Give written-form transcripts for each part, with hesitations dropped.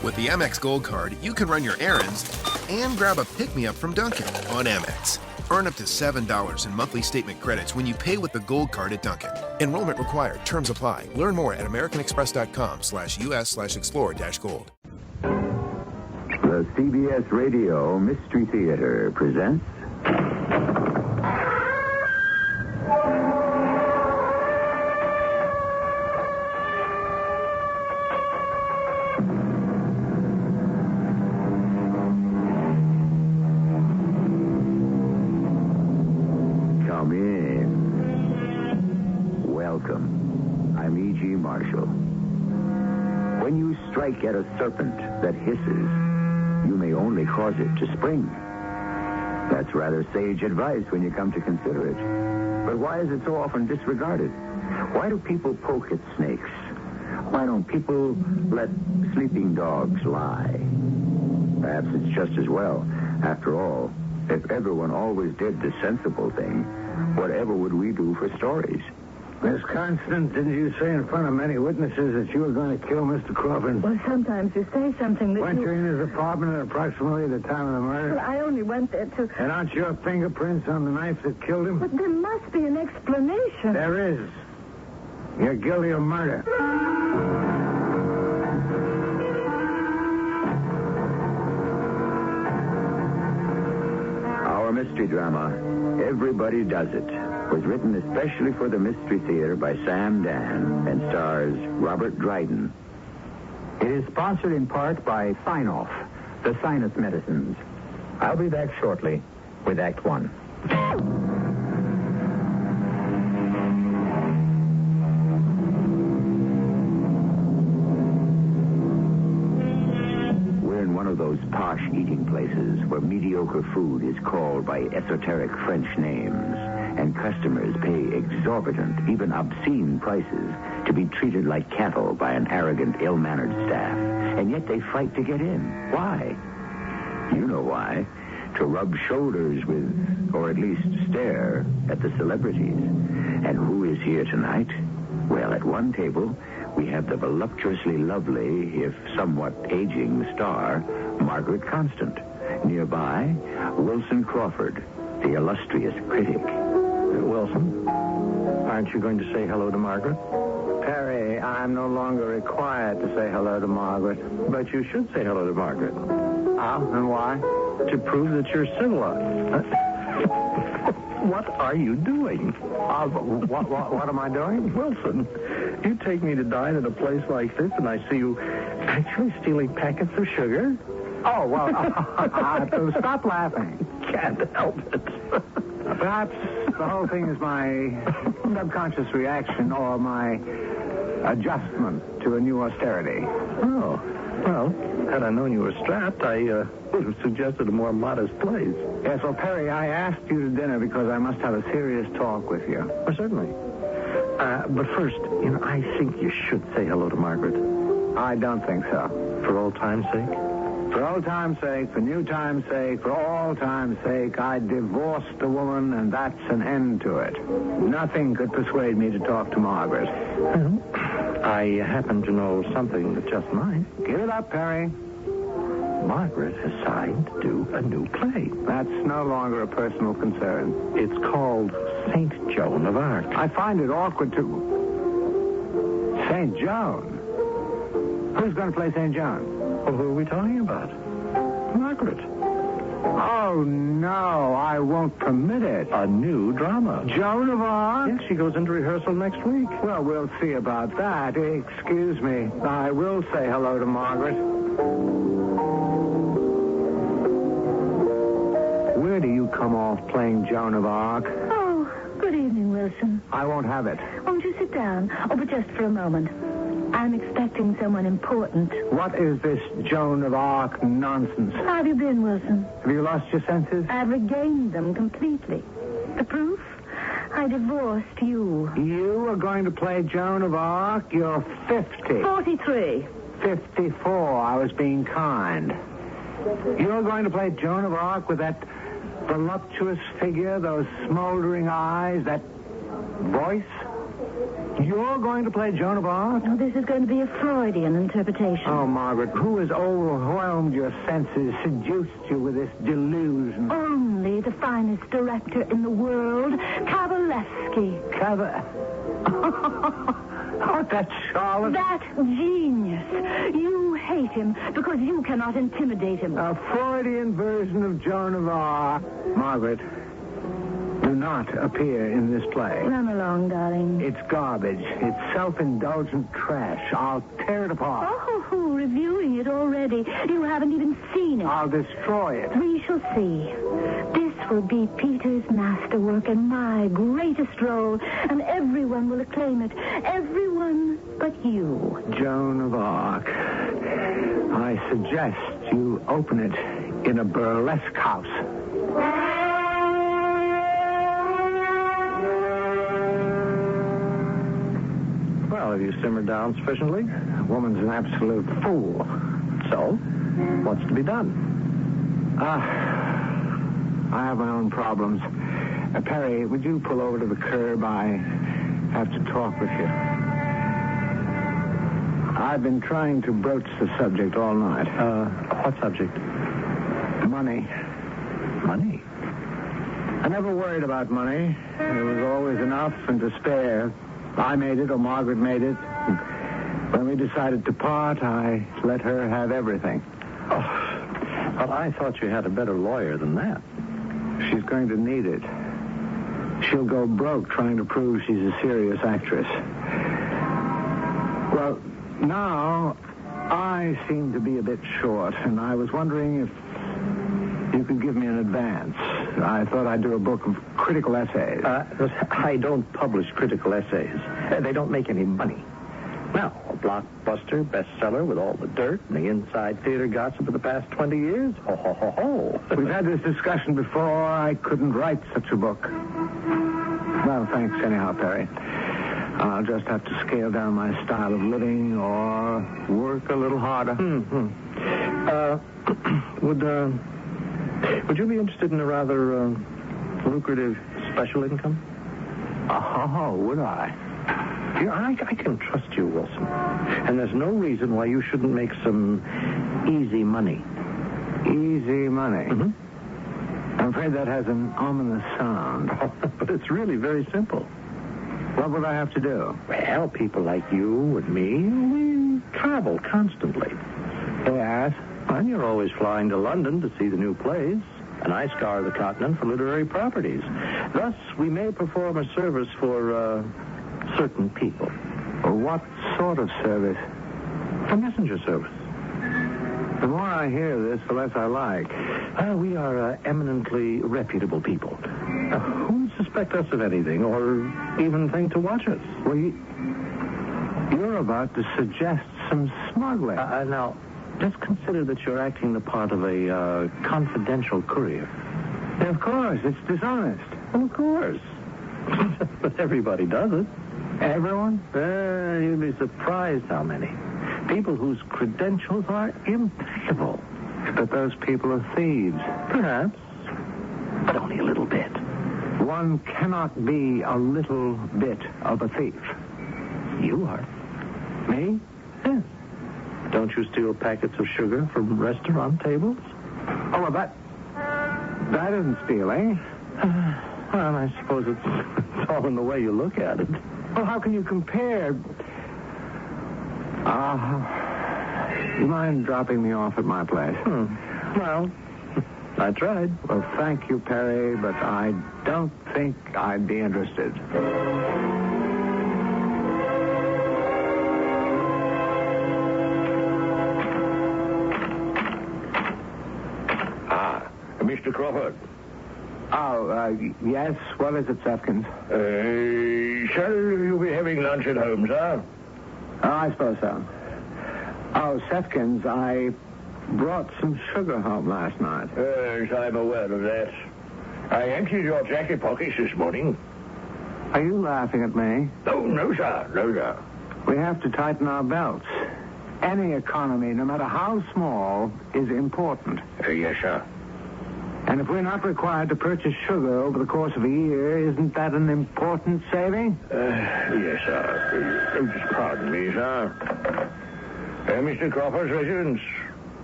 With the Amex Gold Card, you can run your errands and grab a pick-me-up from Dunkin' on Amex. Earn up to $7 in monthly statement credits when you pay with the Gold Card at Dunkin'. Enrollment required. Terms apply. Learn more at americanexpress.com/US/explore-gold. The CBS Radio Mystery Theater presents... Come in. Welcome. I'm E.G. Marshall. When you strike at a serpent that hisses, you may only cause it to spring. That's rather sage advice when you come to consider it. But why is it so often disregarded? Why do people poke at snakes? Why don't people let sleeping dogs lie? Perhaps it's just as well. After all, if everyone always did the sensible thing, whatever would we do for stories? Miss Constance, didn't you say in front of many witnesses that you were going to kill Mr. Crawford? Well, sometimes you say something that Weren't you in his apartment at approximately the time of the murder? Well, I only went there to... And aren't your fingerprints on the knife that killed him? But there must be an explanation. There is. You're guilty of murder. Our mystery drama, Everybody Does It, was written especially for the Mystery Theater by Sam Dan and stars Robert Dryden. It is sponsored in part by Sign-Off, the sinus medicines. I'll be back shortly with Act One. We're in one of those posh eating places where mediocre food is called by esoteric French names, and customers pay exorbitant, even obscene prices to be treated like cattle by an arrogant, ill-mannered staff. And yet they fight to get in. Why? You know why. To rub shoulders with, or at least stare at the celebrities. And who is here tonight? Well, at one table, we have the voluptuously lovely, if somewhat aging star, Margaret Constant. Nearby, Wilson Crawford, the illustrious critic. Wilson, aren't you going to say hello to Margaret? Perry, I'm no longer required to say hello to Margaret. But you should say hello to Margaret. How and why? To prove that you're civilized. What are you doing? What am I doing? Wilson, you take me to dine at a place like this, and I see you actually stealing packets of sugar? Oh, well, stop laughing. Can't help it. Perhaps the whole thing is my subconscious reaction or my adjustment to a new austerity. Oh, well, had I known you were strapped, I would have suggested a more modest place. Yes, well, Perry, I asked you to dinner because I must have a serious talk with you. Oh, certainly. But first, I think you should say hello to Margaret. I don't think so. For old time's sake? For old time's sake, for new time's sake, for all time's sake, I divorced the woman, and that's an end to it. Nothing could persuade me to talk to Margaret. Well, I happen to know something that just might. Give it up, Perry. Margaret has signed to do a new play. That's no longer a personal concern. It's called St. Joan of Arc. I find it awkward to... St. Joan? Who's going to play St. Joan? Well, who are we talking about? Margaret. Oh, no, I won't permit it. A new drama. Joan of Arc? Yes, she goes into rehearsal next week. Well, we'll see about that. Excuse me. I will say hello to Margaret. Where do you come off playing Joan of Arc? Oh, good evening, Wilson. I won't have it. Won't you sit down? Oh, but just for a moment. I'm expecting someone important. What is this Joan of Arc nonsense? How have you been, Wilson? Have you lost your senses? I've regained them completely. The proof? I divorced you. You are going to play Joan of Arc? You're 50. 43. 54. I was being kind. You're going to play Joan of Arc with that voluptuous figure, those smoldering eyes, that voice? You're going to play Joan of Arc? Oh, this is going to be a Freudian interpretation. Oh, Margaret, who has overwhelmed your senses, seduced you with this delusion? Only the finest director in the world, Kavalevsky. Oh, that Charlotte. That genius. You hate him because you cannot intimidate him. A Freudian version of Joan of Arc. Margaret, do not appear in this play. Run along, darling. It's garbage. It's self-indulgent trash. I'll tear it apart. Oh, reviewing it already. You haven't even seen it. I'll destroy it. We shall see. This will be Peter's masterwork and my greatest role, and everyone will acclaim it. Everyone but you. Joan of Arc. I suggest you open it in a burlesque house. Well, have you simmered down sufficiently? The woman's an absolute fool. So, what's to be done? I have my own problems. Perry, would you pull over to the curb? I have to talk with you. I've been trying to broach the subject all night. What subject? Money. Money? I never worried about money. There was always enough and to spare. I made it, or Margaret made it. When we decided to part, I let her have everything. Oh, well, I thought you had a better lawyer than that. She's going to need it. She'll go broke trying to prove she's a serious actress. Well, now I seem to be a bit short, and I was wondering if you could give me an advance. I thought I'd do a book of critical essays. I don't publish critical essays. They don't make any money. Now, a blockbuster bestseller with all the dirt and the inside theater gossip of the past 20 years? Ho, ho, ho, ho. We've had this discussion before. I couldn't write such a book. Well, thanks anyhow, Perry. I'll just have to scale down my style of living or work a little harder. Would you be interested in a rather lucrative special income? Oh, would I? Yeah, I can trust you, Wilson. And there's no reason why you shouldn't make some easy money. Easy money? Mm-hmm. I'm afraid that has an ominous sound. But it's really very simple. What would I have to do? Well, people like you and me, we travel constantly. Yes? And you're always flying to London to see the new plays. And I scour the continent for literary properties. Thus, we may perform a service for certain people. What sort of service? A messenger service. The more I hear this, the less I like. We are eminently reputable people. Who would suspect us of anything or even think to watch us? Well, you're about to suggest some smuggling. Now, just consider that you're acting the part of a confidential courier. Of course, it's dishonest. Well, of course. But everybody does it. Everyone? You'd be surprised how many. People whose credentials are impeccable. But those people are thieves. Perhaps. But only a little bit. One cannot be a little bit of a thief. You are. Me? Yes. Don't you steal packets of sugar from restaurant tables? Oh, well, that isn't stealing. Well, I suppose it's all in the way you look at it. Well, how can you compare? You mind dropping me off at my place? Well, I tried. Well, thank you, Perry, but I don't think I'd be interested. Mr. Crawford. Yes? What is it, Sefkins? Shall you be having lunch at home, sir? I suppose so. Oh, Sefkins, I brought some sugar home last night. Yes, I'm aware of that. I emptied your jacket pockets this morning. Are you laughing at me? Oh, no, sir. No, sir. We have to tighten our belts. Any economy, no matter how small, is important. Yes, sir. And if we're not required to purchase sugar over the course of a year, isn't that an important saving? Yes, sir. Just pardon me, sir. Mr. Crawford's residence.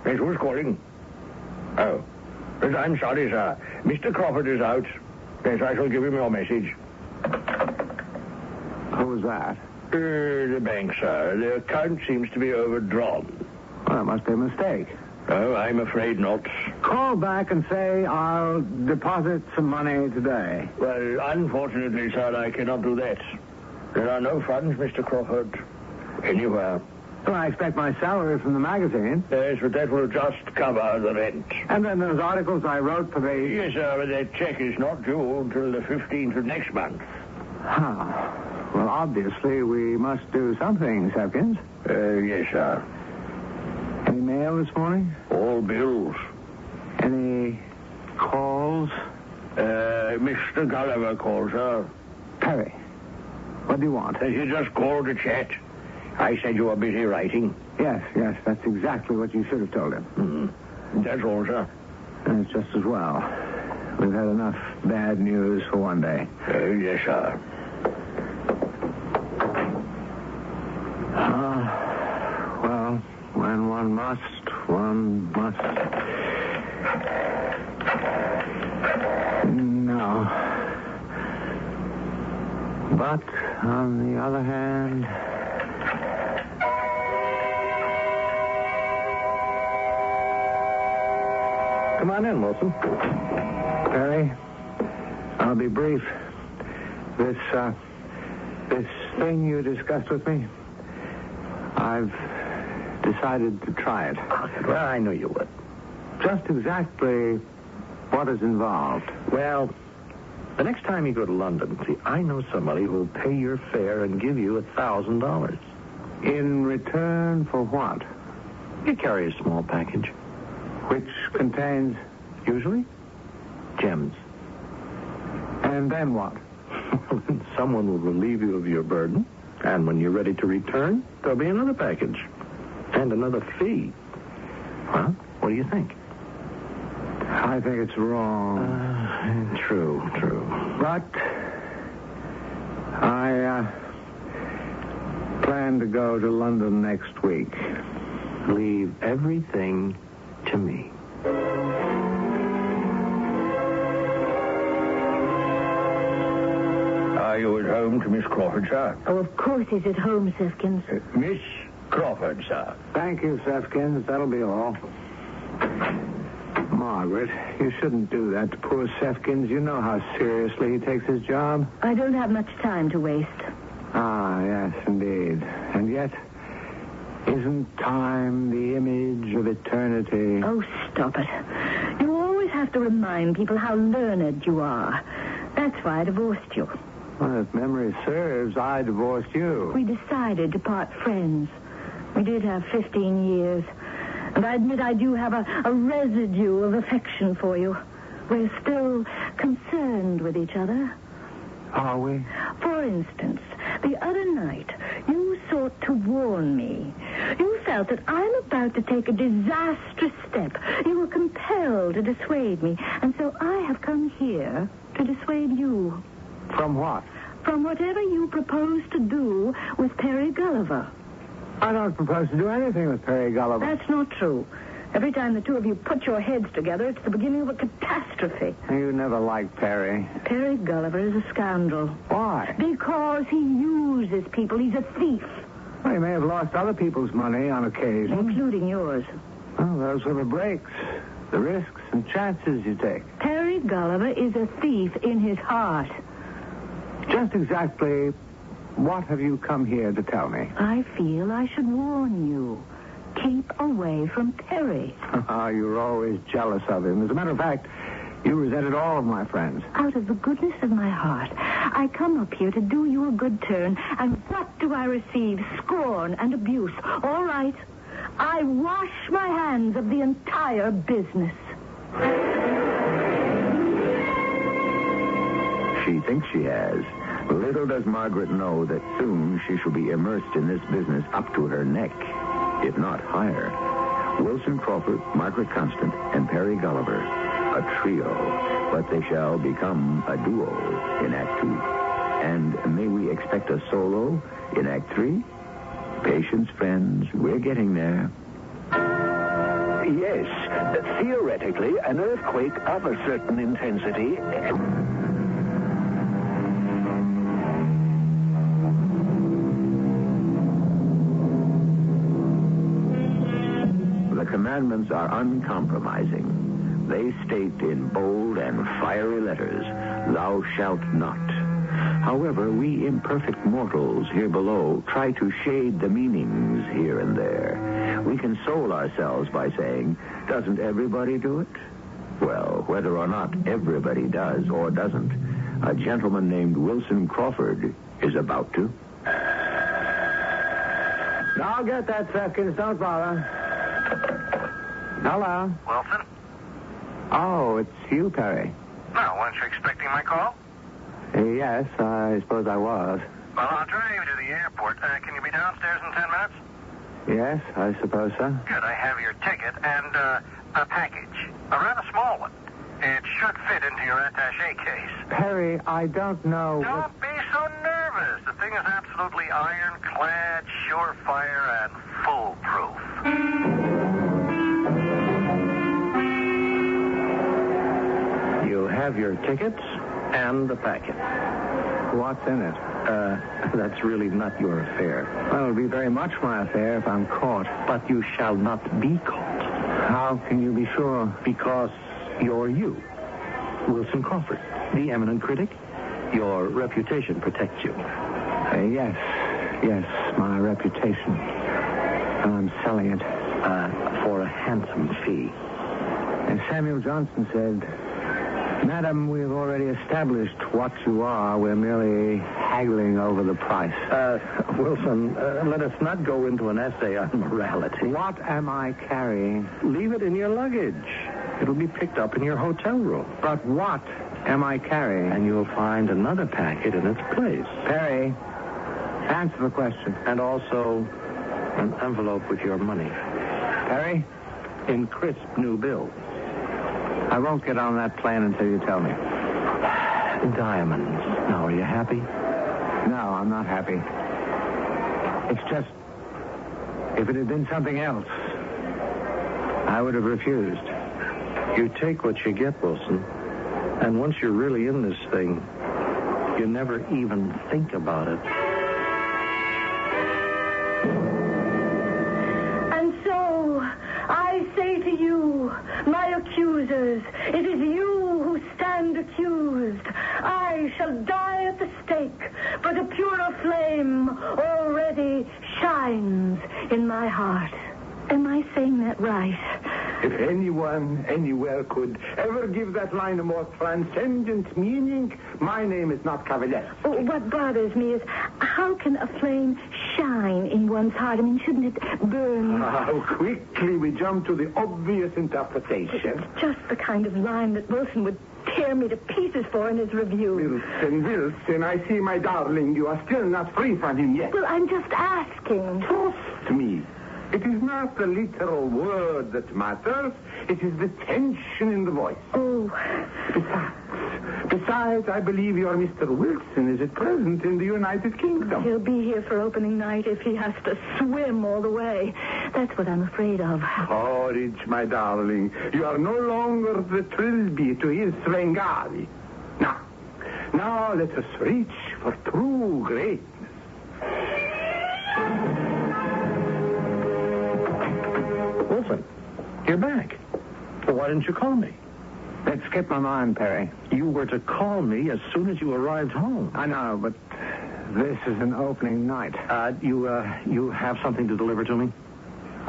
Yes, who's calling? Oh. Yes, I'm sorry, sir. Mr. Crawford is out. Yes, I shall give him your message. Who was that? The bank, sir. The account seems to be overdrawn. Well, that must be a mistake. Oh, I'm afraid not. Call back and say I'll deposit some money today. Well, unfortunately, sir, I cannot do that. There are no funds, Mr. Crawford, anywhere. Well, I expect my salary from the magazine. Yes, but that will just cover the rent. And then those articles I wrote for the... Yes, sir, but that check is not due until the 15th of next month. Well, obviously, we must do something, Sevkins. Yes, sir. Any mail this morning? All bills. Any calls? Mr. Gulliver called, sir. Perry, what do you want? You just called to chat. I said you were busy writing. Yes, that's exactly what you should have told him. Mm-hmm. That's all, sir. And it's just as well. We've had enough bad news for one day. Yes, sir. Well, when one must, one must. No. But, on the other hand... Come on in, Wilson. Perry, I'll be brief. This thing you discussed with me, I've decided to try it. Well, I knew you would. Just exactly what is involved. Well, the next time you go to London, see, I know somebody who'll pay your fare and give you $1,000. In return for what? You carry a small package. Which contains... Usually, gems. And then what? Someone will relieve you of your burden, and when you're ready to return, there'll be another package. And another fee. Well, what do you think? I think it's wrong. True. But I plan to go to London next week. Leave everything to me. Are you at home to Miss Crawford, sir? Oh, of course he's at home, Sifkins. Miss Crawford, sir. Thank you, Sefkins. That'll be all. Margaret, you shouldn't do that to poor Sefkins. You know how seriously he takes his job. I don't have much time to waste. Ah, yes, indeed. And yet, isn't time the image of eternity? Oh, stop it. You always have to remind people how learned you are. That's why I divorced you. Well, if memory serves, I divorced you. We decided to part friends. We did have 15 years. And I admit I do have a residue of affection for you. We're still concerned with each other. Are we? For instance, the other night, you sought to warn me. You felt that I'm about to take a disastrous step. You were compelled to dissuade me. And so I have come here to dissuade you. From what? From whatever you propose to do with Perry Gulliver. I don't propose to do anything with Perry Gulliver. That's not true. Every time the two of you put your heads together, it's the beginning of a catastrophe. You never liked Perry. Perry Gulliver is a scoundrel. Why? Because he uses people. He's a thief. Well, he may have lost other people's money on occasion. Including yours. Well, those were the breaks, the risks and chances you take. Perry Gulliver is a thief in his heart. Just exactly what have you come here to tell me? I feel I should warn you. Keep away from Perry. You're always jealous of him. As a matter of fact, you resented all of my friends. Out of the goodness of my heart, I come up here to do you a good turn, and what do I receive? Scorn and abuse. All right. I wash my hands of the entire business. She thinks she has. Little does Margaret know that soon she shall be immersed in this business up to her neck, if not higher. Wilson Crawford, Margaret Constant, and Perry Gulliver. a trio, but they shall become a duo in Act 2. And may we expect a solo in Act 3? Patience, friends, we're getting there. Yes, theoretically, an earthquake of a certain intensity. The commandments are uncompromising. They state in bold and fiery letters, "Thou shalt not." However, we imperfect mortals here below try to shade the meanings here and there. We console ourselves by saying, "Doesn't everybody do it?" Well, whether or not everybody does or doesn't, a gentleman named Wilson Crawford is about to. I'll get that, Sefkins. Don't bother. Hello. Wilson? Oh, it's you, Perry. No, weren't you expecting my call? Yes, I suppose I was. Well, I'll drive you to the airport. Can you be downstairs in 10 minutes? Yes, I suppose so. Good. I have your ticket and a package. A rather small one. It should fit into your attaché case. Perry, I don't know. Don't be so nervous. The thing is absolutely ironclad, surefire, and foolproof. You have your tickets and the packet. What's in it? That's really not your affair. Well, it'll be very much my affair if I'm caught. But you shall not be caught. How can you be sure? Because you're you, Wilson Crawford, the eminent critic. Your reputation protects you. Yes, my reputation. And I'm selling it. For a handsome fee. As Samuel Johnson said, "Madam, we've already established what you are. We're merely haggling over the price." Wilson, let us not go into an essay on morality. What am I carrying? Leave it in your luggage. It'll be picked up in your hotel room. But what am I carrying? And you'll find another packet in its place. Perry, answer the question. And also an envelope with your money. Perry? In crisp new bills. I won't get on that plane until you tell me. Diamonds. Now, are you happy? No, I'm not happy. It's just, if it had been something else, I would have refused. You take what you get, Wilson. And once you're really in this thing, you never even think about it. And so, I say to you, my accusers, it is you who stand accused. I shall die at the stake, but a purer flame already shines in my heart. Am I saying that right? If anyone, anywhere could ever give that line a more transcendent meaning, my name is not Cavalier. Oh, what bothers me is, how can a flame shine in one's heart? I mean, shouldn't it burn? How quickly we jump to the obvious interpretation. It's just the kind of line that Wilson would tear me to pieces for in his review. Wilson, I see, my darling, you are still not free from him yet. Well, I'm just asking. Trust me. It is not the literal word that matters. It is the tension in the voice. Oh. Besides, I believe your Mr. Wilson is at present in the United Kingdom. He'll be here for opening night if he has to swim all the way. That's what I'm afraid of. Courage, my darling. You are no longer the trilby to his Svengali. Now let us reach for true greatness. Wilson, you're back. Well, why didn't you call me? That skipped my mind, Perry. You were to call me as soon as you arrived home. I know, but this is an opening night. You have something to deliver to me?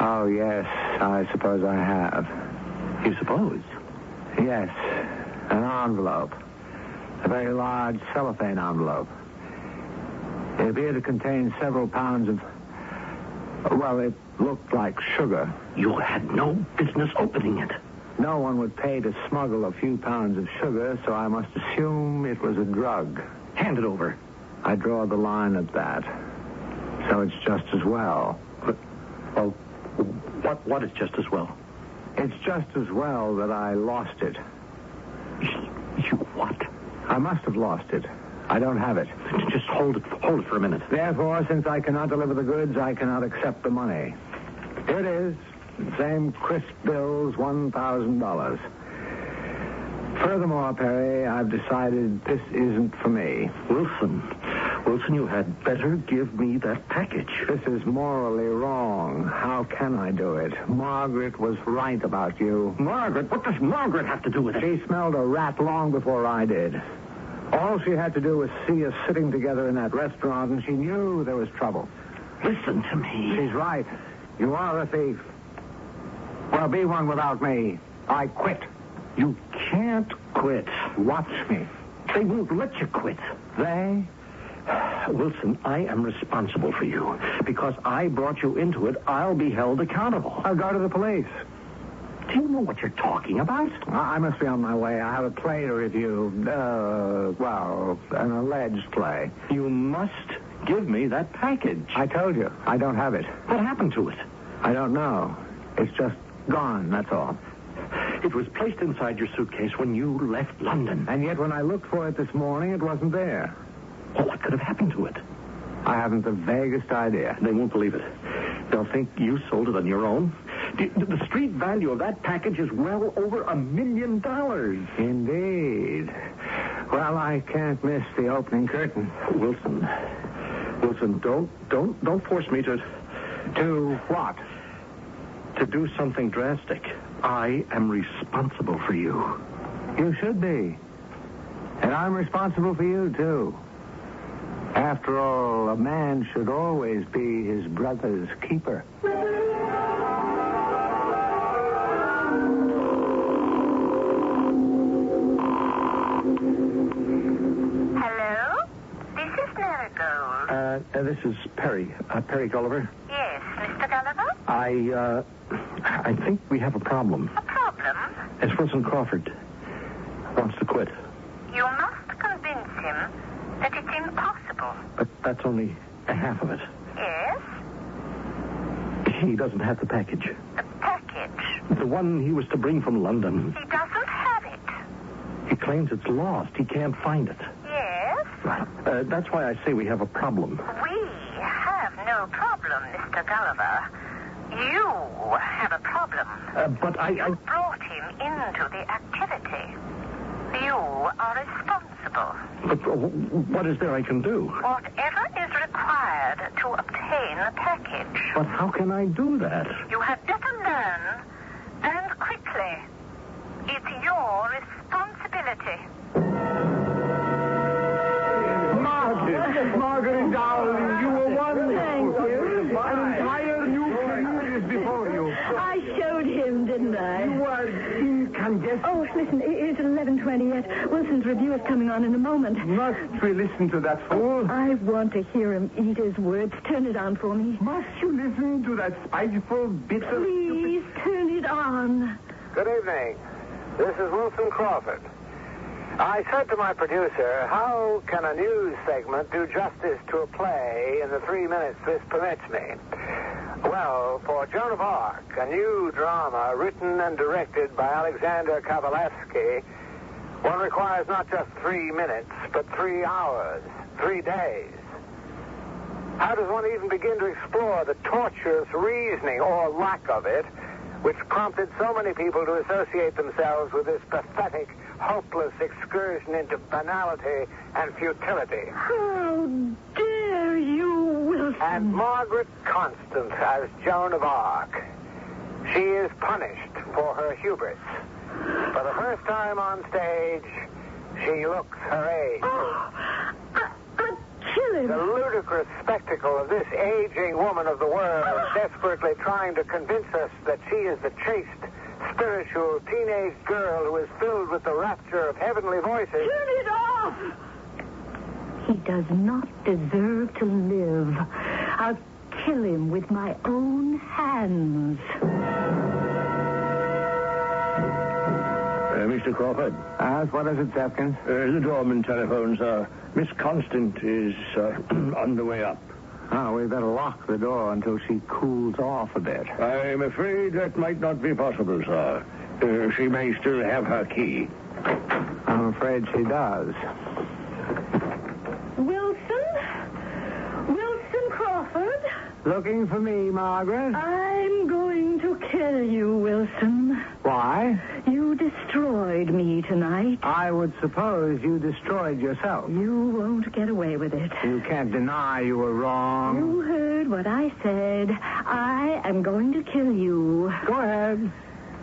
Oh, yes, I suppose I have. You suppose? Yes, an envelope. A very large cellophane envelope. It appeared to contain several pounds of... Well, it looked like sugar. You had no business opening it. No one would pay to smuggle a few pounds of sugar, so I must assume it was a drug. Hand it over. I draw the line at that. So it's just as well. What is just as well? It's just as well that I lost it. I must have lost it. I don't have it. Just hold it for a minute. Therefore, since I cannot deliver the goods, I cannot accept the money. Here it is. Same crisp bills, $1,000. Furthermore, Perry, I've decided this isn't for me. Wilson, you had better give me that package. This is morally wrong. How can I do it? Margaret was right about you. Margaret? What does Margaret have to do with it? She smelled a rat long before I did. All she had to do was see us sitting together in that restaurant, and she knew there was trouble. Listen to me. She's right. You are a thief. Well, be one without me. I quit. You can't quit. Watch me. They won't let you quit. They? Wilson, I am responsible for you. Because I brought you into it, I'll be held accountable. I'll go to the police. Do you know what you're talking about? I must be on my way. I have a play to review. An alleged play. You must give me that package. I told you, I don't have it. What happened to it? I don't know. It's just gone, that's all. It was placed inside your suitcase when you left London. And yet when I looked for it this morning, it wasn't there. Well, what could have happened to it? I haven't the vaguest idea. They won't believe it. They'll think you sold it on your own. The street value of that package is well over $1 million. Indeed. Well, I can't miss the opening curtain. Wilson, don't force me to... Do what? To do something drastic. I am responsible for you. You should be. And I'm responsible for you, too. After all, a man should always be his brother's keeper. Hello? This is Marigold. This is Perry. Perry Gulliver. Yes, Mr. Gulliver? I think we have a problem. A problem? It's Wilson Crawford. Wants to quit. You must convince him that it's impossible. But that's only a half of it. Yes? He doesn't have the package. The package? The one he was to bring from London. He doesn't have it. He claims it's lost. He can't find it. Yes? That's why I say we have a problem. We have no problem, Mr. Gulliver. You have a problem. But You brought him into the activity. You are responsible. But what is there I can do? Whatever is required to obtain the package. But how can I do that? You had better learn, and quickly. It's your responsibility. Margaret, darling, you were wonderful. Thank you. An entire new career is before you. I showed him, didn't I? You are incandescent. Oh, listen, it's 11:20 yet. Wilson's review is coming on in a moment. Must we listen to that fool? I want to hear him eat his words. Turn it on for me. Must you listen to that spiteful, bitter... Please, turn it on. Good evening. This is Wilson Crawford. I said to my producer, how can a news segment do justice to a play in the 3 minutes this permits me? Well, for Joan of Arc, a new drama written and directed by Alexander Kavalevsky, one requires not just 3 minutes, but 3 hours, 3 days. How does one even begin to explore the tortuous reasoning, or lack of it, which prompted so many people to associate themselves with this pathetic, hopeless excursion into banality and futility? How dare you, Wilson? And Margaret Constance as Joan of Arc. She is punished for her hubris. For the first time on stage, she looks her age. I'd kill him. The ludicrous spectacle of this aging woman of the world desperately trying to convince us that she is the chaste, spiritual teenage girl who is filled with the rapture of heavenly voices. Turn it off! He does not deserve to live. I'll kill him with my own hands. Mr. Crawford. What is it, Zepkins? The doorman telephones. Miss Constant is on the way up. Oh, we better lock the door until she cools off a bit. I'm afraid that might not be possible, sir. She may still have her key. I'm afraid she does. Wilson Crawford? Looking for me, Margaret? I'm going to kill you, Wilson. Why? You destroyed me tonight. I would suppose you destroyed yourself. You won't get away with it. You can't deny you were wrong. You heard what I said. I am going to kill you. Go ahead.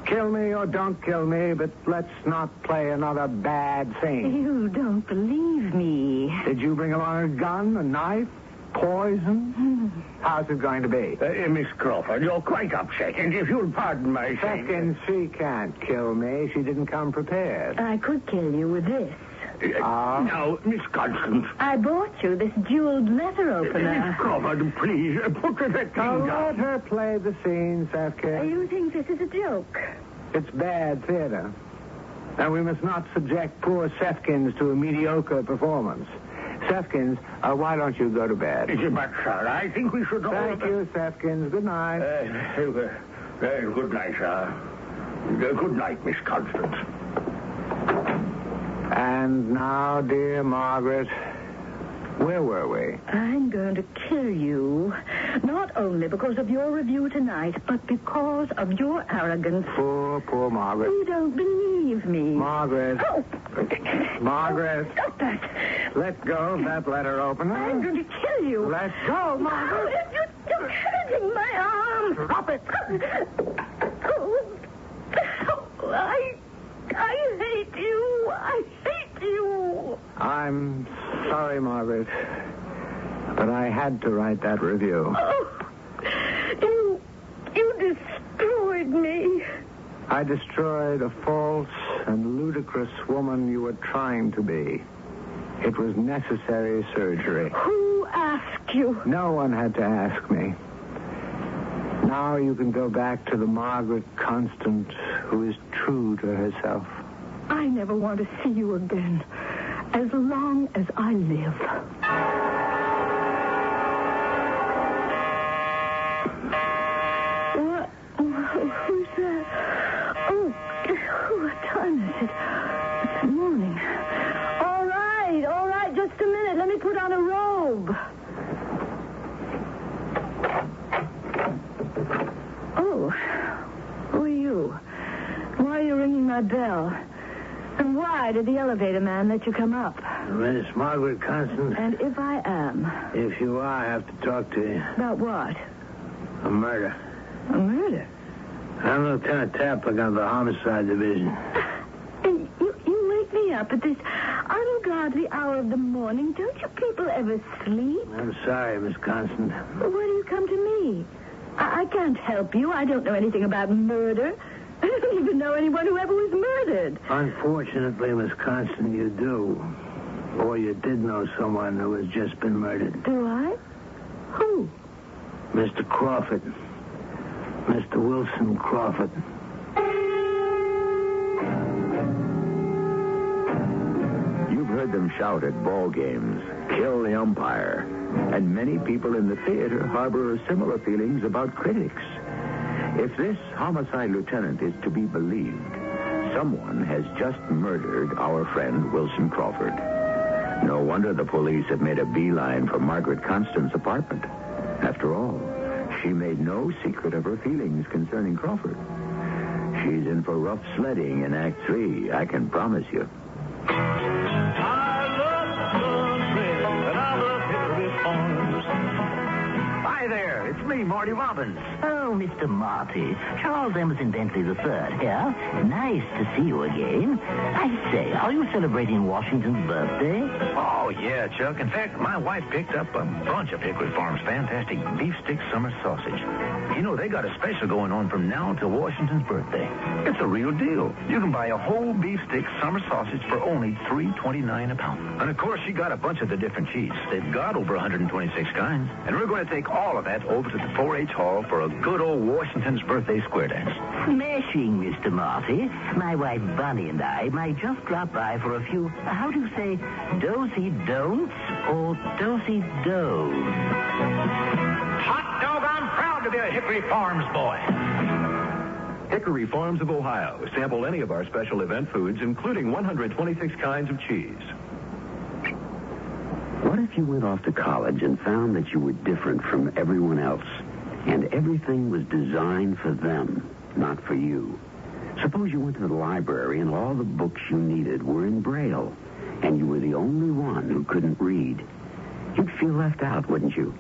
Kill me or don't kill me, but let's not play another bad thing. You don't believe me. Did you bring along a gun, a knife, poison? How's it going to be? Miss Crawford, you're quite upset, and if you'll pardon my saying... Second, she can't kill me. She didn't come prepared. I could kill you with this. Now, Miss Constance... I bought you this jeweled letter opener. Miss Crawford, please, put that thing Let down. her play the scene, Sefkin. You think this is a joke? It's bad theater. And we must not subject poor Sefkins to a mediocre performance. Sefkins, why don't you go to bed? But, sir, I think we should all... Thank you, Sefkins. Good night. Good night, sir. Good night, Miss Constance. And now, dear Margaret, where were we? I'm going to kill you. Not only because of your review tonight, but because of your arrogance. Poor Margaret. You don't believe me. Margaret. Oh! Margaret. Stop that. Let go of that letter opener. I'm going to kill you. Let go, Margaret. You're hurting my arm. Drop it. I hate you. I hate you. I'm sorry, Margaret, but I had to write that review. Oh, you destroyed me. I destroyed a false and ludicrous woman you were trying to be. It was necessary surgery. Who asked you? No one had to ask me. Now you can go back to the Margaret Constant who is true to herself. I never want to see you again, as long as I live. What? Who's that? Oh, what time is it? It's morning. All right, just a minute. Let me put on a robe. Oh, who are you? Why are you ringing my bell? And why did the elevator man let you come up? Miss Margaret Constant. And if I am? If you are, I have to talk to you. About what? A murder. A murder? I'm Lieutenant Taplock of the Homicide Division. And you wake me up at this ungodly hour of the morning. Don't you people ever sleep? I'm sorry, Miss Constant. Why do you come to me? I can't help you. I don't know anything about murder. I don't even know anyone who ever was murdered. Unfortunately, Miss Constant, you do. Or you did know someone who has just been murdered. Do I? Who? Mr. Crawford. Mr. Wilson Crawford. You've heard them shout at ball games, "Kill the umpire." And many people in the theater harbor similar feelings about critics. If this homicide lieutenant is to be believed, someone has just murdered our friend Wilson Crawford. No wonder the police have made a beeline for Margaret Constant's apartment. After all, she made no secret of her feelings concerning Crawford. She's in for rough sledding in Act 3, I can promise you. Hi there, it's me, Marty Robbins. Oh, Mr. Marty. Charles Emerson Bentley III here. Nice to see you again. I say, are you celebrating Washington's birthday? Oh, yeah, Chuck. In fact, my wife picked up a bunch of Hickory Farm's fantastic beef stick summer sausage. You know, they got a special going on from now until Washington's birthday. It's a real deal. You can buy a whole beef stick summer sausage for only $3.29 a pound. And, of course, she got a bunch of the different cheese. They've got over 126 kinds. And we're going to take all of that over to the 4-H Hall for a good old Washington's birthday square dance. Smashing, Mr. Marty. My wife Bunny and I might just drop by for a few, how do you say, do-si-don'ts or do-si-dos? Hot dog, I'm proud to be a Hickory Farms boy. Hickory Farms of Ohio. Sample any of our special event foods, including 126 kinds of cheese. What if you went off to college and found that you were different from everyone else, and everything was designed for them, not for you? Suppose you went to the library and all the books you needed were in Braille, and you were the only one who couldn't read. You'd feel left out, wouldn't you?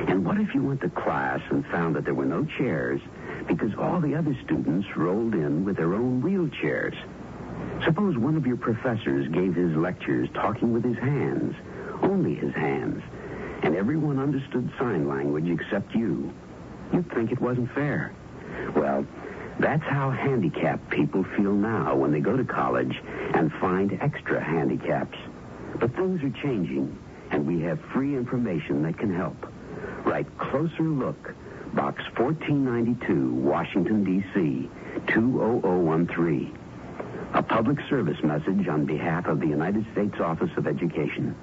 And what if you went to class and found that there were no chairs because all the other students rolled in with their own wheelchairs? Suppose one of your professors gave his lectures talking with his hands, only his hands, and everyone understood sign language except you. You'd think it wasn't fair. Well, that's how handicapped people feel now when they go to college and find extra handicaps. But things are changing, and we have free information that can help. Write Closer Look, Box 1492, Washington, D.C., 20013. A public service message on behalf of the United States Office of Education.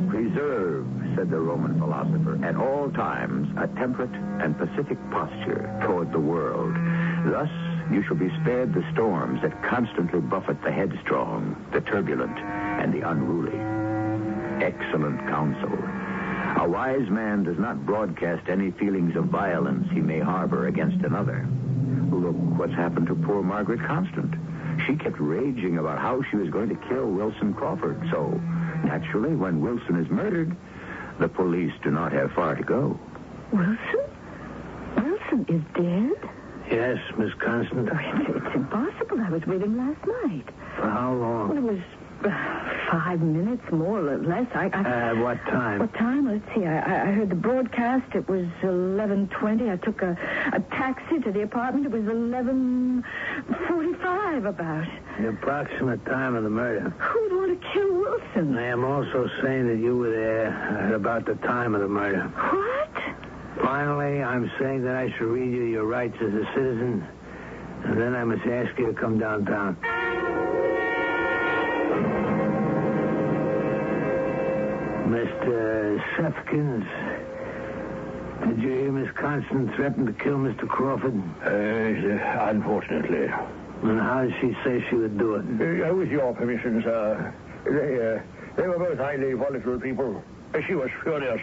Preserve, said the Roman philosopher, at all times a temperate and pacific posture toward the world. Thus, you shall be spared the storms that constantly buffet the headstrong, the turbulent, and the unruly. Excellent counsel. A wise man does not broadcast any feelings of violence he may harbor against another. Look what's happened to poor Margaret Constant. She kept raging about how she was going to kill Wilson Crawford. So, naturally, when Wilson is murdered, the police do not have far to go. Wilson? Wilson is dead? Yes, Miss Constant. Oh, it's impossible. I was with him last night. For how long? Well, it was 5 minutes, more or less. What time? What time? Let's see. I heard the broadcast. It was 11:20. I took a taxi to the apartment. It was 11:45 about. The approximate time of the murder. Who'd want to kill Wilson? I am also saying that you were there at about the time of the murder. What? Finally, I'm saying that I should read you your rights as a citizen, and then I must ask you to come downtown. Mr. Sefkins, did you hear Miss Constant threaten to kill Mr. Crawford? Unfortunately. And how did she say she would do it? With your permission, sir. They were both highly volatile people. She was furious.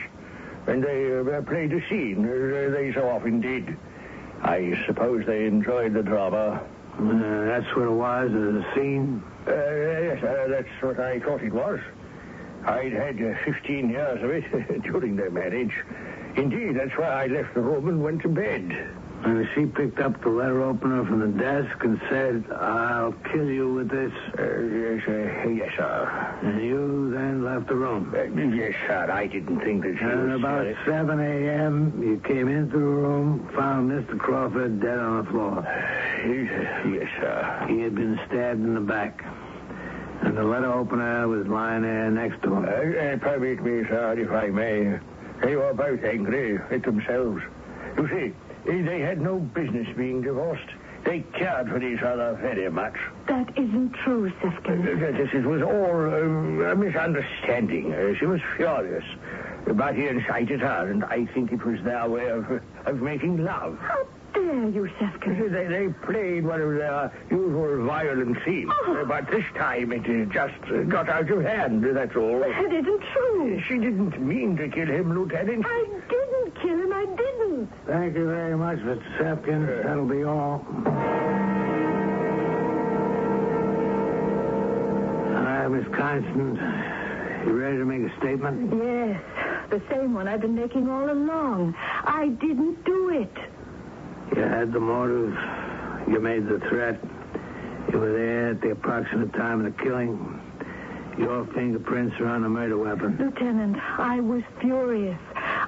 And they played a scene. They so often did. I suppose they enjoyed the drama. That's what it was, a scene? Yes, that's what I thought it was. I'd had 15 years of it during their marriage. Indeed, that's why I left the room and went to bed. And she picked up the letter opener from the desk and said, "I'll kill you with this." Yes, sir. And you then left the room? Yes, sir. I didn't think that she was... And about 7 a.m., you came into the room, found Mr. Crawford dead on the floor. Yes, sir. He had been stabbed in the back. And the letter opener was lying there next to him. Permit me, sir, if I may. They were both angry at themselves. You see, they had no business being divorced. They cared for each other very much. That isn't true, Sefkin. It was all a misunderstanding. She was furious. But he incited her, and I think it was their way of making love. How dare you, Sefkin? They played one of their usual violent scenes. Oh. But this time it just got out of hand, that's all. That isn't true. She didn't mean to kill him, Lieutenant. I didn't kill him. I didn't. Thank you very much, Mr. Sefkin. That'll be all. All right, Miss Constant, you ready to make a statement? Yes, the same one I've been making all along. I didn't do it. You had the motive. You made the threat. You were there at the approximate time of the killing. Your fingerprints are on the murder weapon. Lieutenant, I was furious.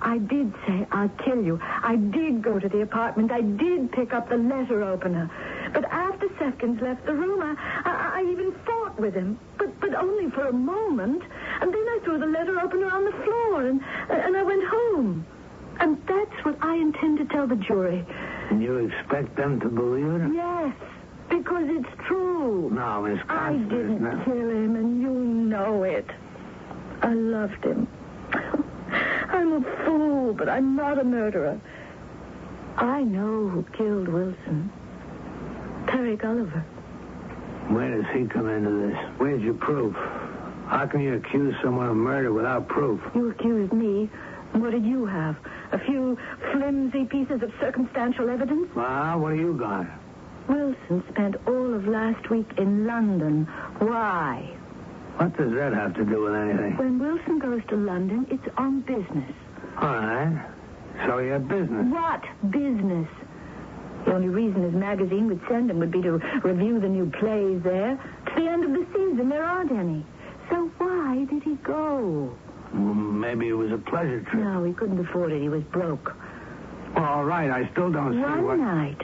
I did say, "I'll kill you." I did go to the apartment. I did pick up the letter opener. But after Sefkins left the room, I even fought with him. But only for a moment. And then I threw the letter opener on the floor, and I went home. And that's what I intend to tell the jury. And you expect them to believe it? Yes. Because it's true. No, Miss I Constance. didn't no. kill him, and you know it. I loved him. I'm a fool, but I'm not a murderer. I know who killed Wilson. Perry Gulliver. Where does he come into this? Where's your proof? How can you accuse someone of murder without proof? You accused me. What did you have? A few flimsy pieces of circumstantial evidence? Well, what do you got? Wilson spent all of last week in London. Why? What does that have to do with anything? When Wilson goes to London, it's on business. All right. So he had business. What business? The only reason his magazine would send him would be to review the new plays there. It's the end of the season. There aren't any. So why did he go? Well, maybe it was a pleasure trip. No, he couldn't afford it. He was broke. Well, all right. I still don't see One what... night,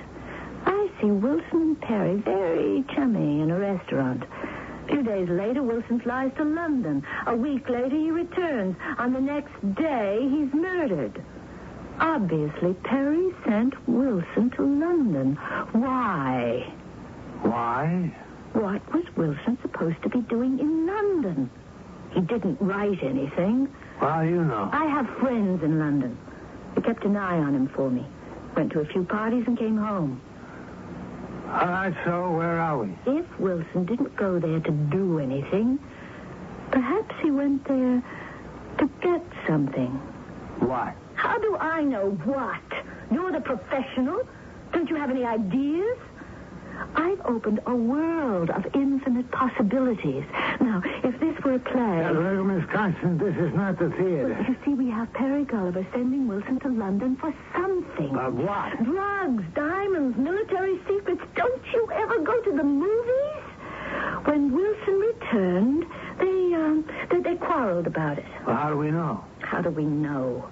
I see Wilson and Perry very chummy in a restaurant. A few days later, Wilson flies to London. A week later, he returns. On the next day, he's murdered. Obviously, Perry sent Wilson to London. Why? Why? What was Wilson supposed to be doing in London? He didn't write anything. Well, you know. I have friends in London. They kept an eye on him for me. Went to a few parties and came home. All right, so where are we? If Wilson didn't go there to do anything, perhaps he went there to get something. What? How do I know what? You're the professional. Don't you have any ideas? I've opened a world of infinite possibilities. Now, if this were a play... Look, Miss Constance, this is not the theater. Well, you see, we have Perry Gulliver sending Wilson to London for something. What? Drugs, diamonds, military secrets. Don't you ever go to the movies? When Wilson returned, they quarreled about it. Well, how do we know? How do we know?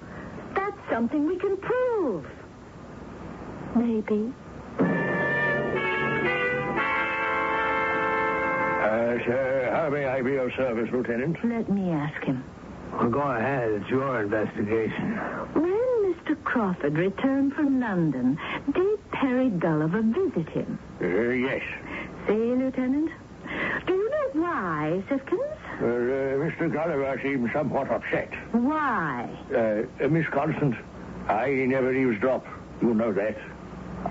That's something we can prove. Maybe. Sir, how may I be of service, Lieutenant? Let me ask him. Well, go ahead. It's your investigation. When Mr. Crawford returned from London, did Perry Gulliver visit him? Yes. See, Lieutenant? Do you know why, Sifkins? Mr. Gulliver seems somewhat upset. Why? Miss Constance, I never eavesdrop. You know that.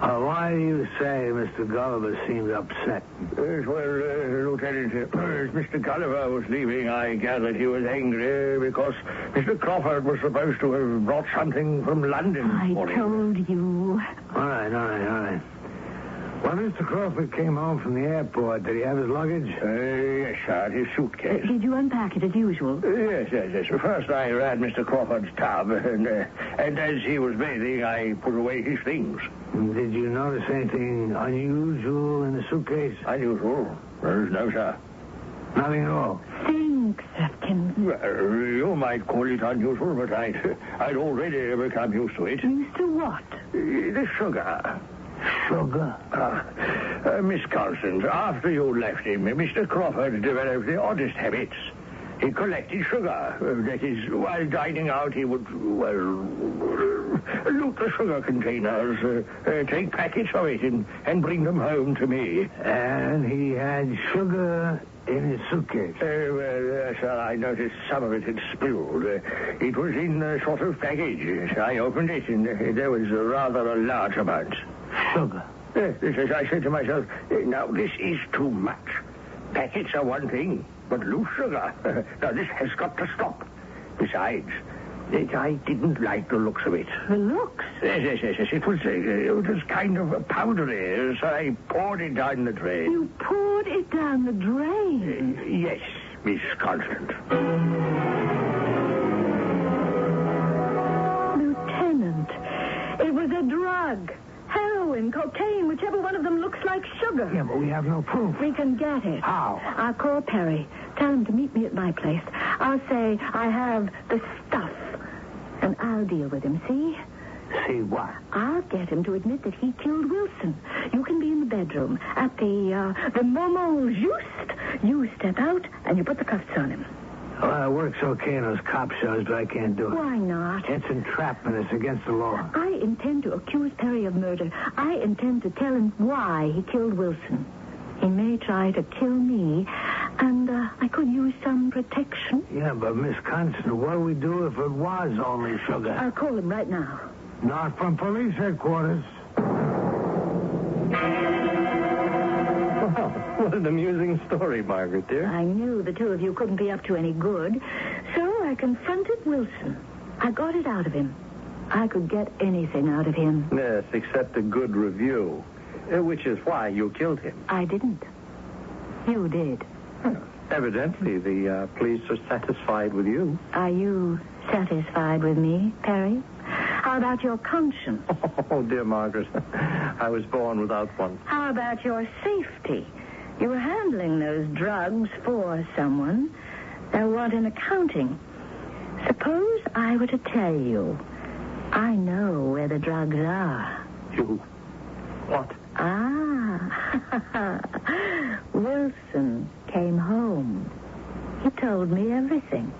Why do you say Mr. Gulliver seems upset? Lieutenant, as Mr. Gulliver was leaving, I gathered he was angry because Mr. Crawford was supposed to have brought something from London for him. I told you. All right. When Mr. Crawford came home from the airport, did he have his luggage? Yes, sir, his suitcase. Did you unpack it as usual? Yes. First, I ran Mr. Crawford's tub, and as he was bathing, I put away his things. Did you notice anything unusual in the suitcase? Unusual? No, sir. Nothing at all. Think, Sifkins. Well, you might call it unusual, but I'd already become used to it. Used to what? The sugar. Sugar? Miss Constance, after you left him, Mr. Crawford developed the oddest habits. He collected sugar. That is, while dining out, he would, loot the sugar containers, take packets of it, and bring them home to me. And he had sugar in his suitcase? Sir, I noticed some of it had spilled. It was in a sort of package. I opened it, and there was rather a large amount. Sugar? Yes, I said to myself, now, this is too much. Packets are one thing, but loose sugar. Now, this has got to stop. Besides, I didn't like the looks of it. The looks? Yes. It was kind of powdery, so I poured it down the drain. You poured it down the drain? Yes, Miss Constance. Lieutenant, it was a drug. Heroin, cocaine, whichever one of them looks like sugar. Yeah, but we have no proof. We can get it. How? I'll call Perry. Tell him to meet me at my place. I'll say I have the stuff. And I'll deal with him, see? See what? I'll get him to admit that he killed Wilson. You can be in the bedroom. At the moment juste, you step out and you put the cuffs on him. Well, it works okay in those cop shows, but I can't do it. Why not? It's entrapment. It's against the law. I intend to accuse Perry of murder. I intend to tell him why he killed Wilson. He may try to kill me, and I could use some protection. Yeah, but Miss Constance, what do we do if it was only sugar? I'll call him right now. Not from police headquarters. Well, what an amusing story, Margaret, dear. I knew the two of you couldn't be up to any good, so I confronted Wilson. I got it out of him. I could get anything out of him. Yes, except a good review, which is why you killed him. I didn't. You did. Evidently, the police are satisfied with you. Are you satisfied with me, Perry? How about your conscience? Oh, dear Margaret, I was born without one. How about your safety? You were handling those drugs for someone. There want an accounting. Suppose I were to tell you, I know where the drugs are. You? What? Wilson came home. He told me everything.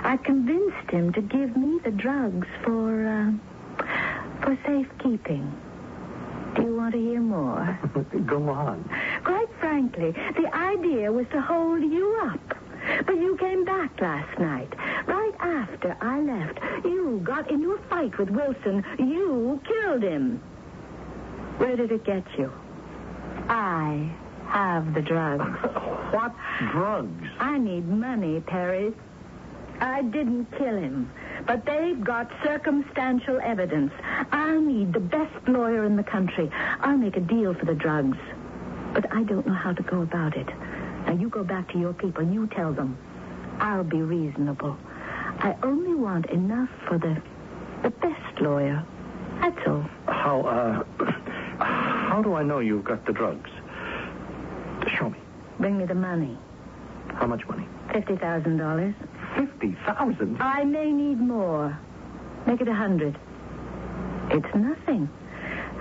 I convinced him to give me the drugs for safekeeping. Do you want to hear more? Go on. Quite frankly, the idea was to hold you up. But you came back last night. Right after I left, you got into a fight with Wilson. You killed him. Where did it get you? I have the drugs. What drugs? I need money, Perry. I didn't kill him, but they've got circumstantial evidence. I need the best lawyer in the country. I'll make a deal for the drugs, but I don't know how to go about it. Now, you go back to your people. You tell them. I'll be reasonable. I only want enough for the best lawyer. That's all. How do I know you've got the drugs? Show me. Bring me the money. How much money? $50,000. 50,000? I may need more. Make it 100. It's nothing.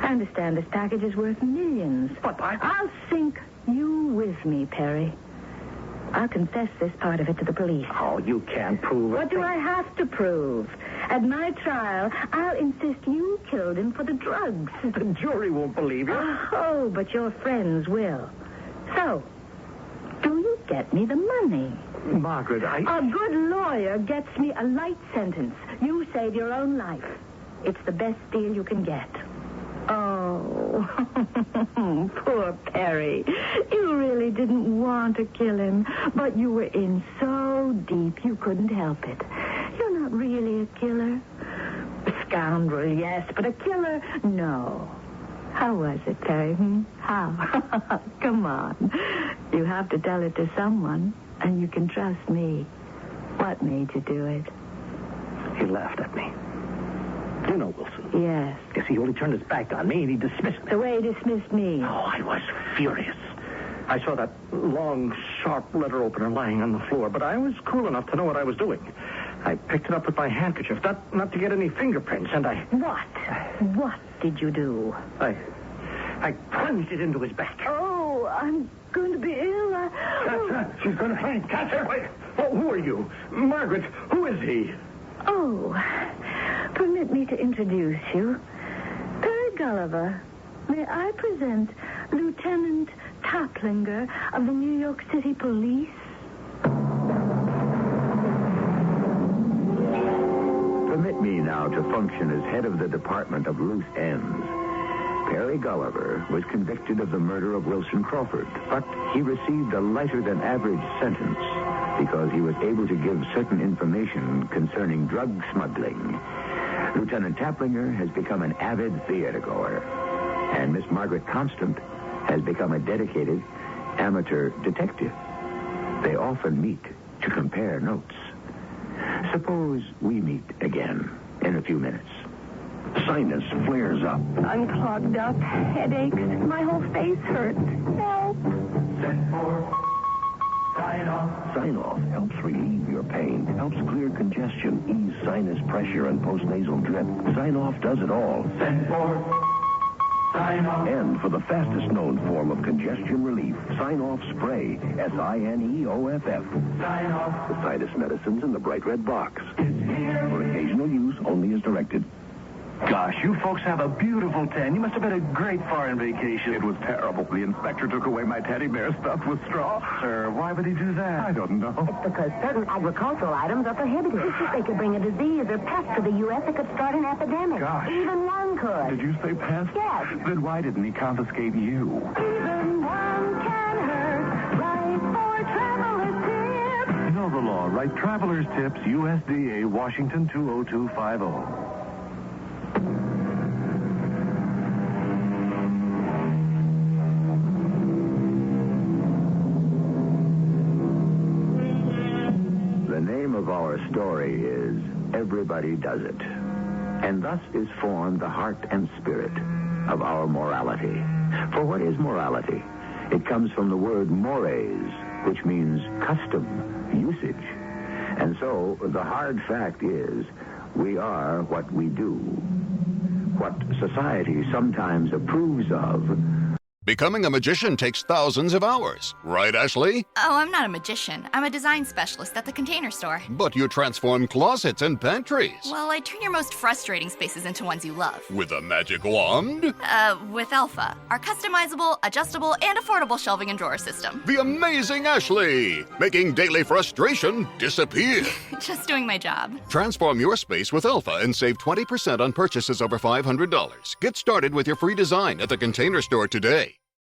I understand this package is worth millions. But I'll sink you with me, Perry. I'll confess this part of it to the police. Oh, you can't prove it. What do I have to prove? At my trial, I'll insist you killed him for the drugs. The jury won't believe you. Oh, but your friends will. So, do you get me the money? Margaret, A good lawyer gets me a light sentence. You save your own life. It's the best deal you can get. Oh, poor Perry. You really didn't want to kill him, but you were in so deep you couldn't help it. You're not really a killer. A scoundrel, yes, but a killer, no. How was it, Perry? How? Come on. You have to tell it to someone, and you can trust me. What made you do it? He laughed at me. You know Wilson. Yes. Guess he only turned his back on me and he dismissed me. The way he dismissed me. Oh, I was furious. I saw that long, sharp letter opener lying on the floor, but I was cool enough to know what I was doing. I picked it up with my handkerchief, not to get any fingerprints, and I... What did you do? I plunged it into his back. Oh, I'm going to be ill. She's going to faint. Catch her. Wait. Oh, who are you? Margaret, who is he? Oh, permit me to introduce you. Perry Gulliver, may I present Lieutenant Toplinger of the New York City Police? Permit me now to function as head of the Department of Loose Ends. Perry Gulliver was convicted of the murder of Wilson Crawford, but he received a lighter-than-average sentence because he was able to give certain information concerning drug smuggling. Lieutenant Toplinger has become an avid theater-goer, and Miss Margaret Constant has become a dedicated amateur detective. They often meet to compare notes. Suppose we meet again in a few minutes. Sinus flares up. I'm clogged up, headaches, my whole face hurts. Help! Send for Sign-Off. Sign-Off helps relieve your pain, helps clear congestion, ease sinus pressure, and postnasal drip. Sign-Off does it all. Send for Sign-Off. And for the fastest-known form of congestion relief, Sign-Off Spray, Sineoff. Sign-Off. The sinus medicine's in the bright red box. It's here. For occasional use, only as directed. Gosh, you folks have a beautiful tan. You must have had a great foreign vacation. It was terrible. The inspector took away my teddy bear stuffed with straw. Sir, why would he do that? I don't know. It's because certain agricultural items are prohibited. They could bring a disease or pest to the U.S. that could start an epidemic. Gosh. Even one could. Did you say pest? Yes. Then why didn't he confiscate you? Even one can hurt. Right for traveler's tips. Know the law. Write Traveler's Tips, USDA, Washington 20250. The name of our story is Everybody Does It. And thus is formed the heart and spirit of our morality. For what is morality? It comes from the word mores, which means custom, usage. And so the hard fact is we are what we do. What society sometimes approves of. Becoming a magician takes thousands of hours. Right, Ashley? Oh, I'm not a magician. I'm a design specialist at the Container Store. But you transform closets and pantries. Well, I turn your most frustrating spaces into ones you love. With a magic wand? With Alpha, our customizable, adjustable, and affordable shelving and drawer system. The amazing Ashley! Making daily frustration disappear. Just doing my job. Transform your space with Alpha and save 20% on purchases over $500. Get started with your free design at the Container Store today.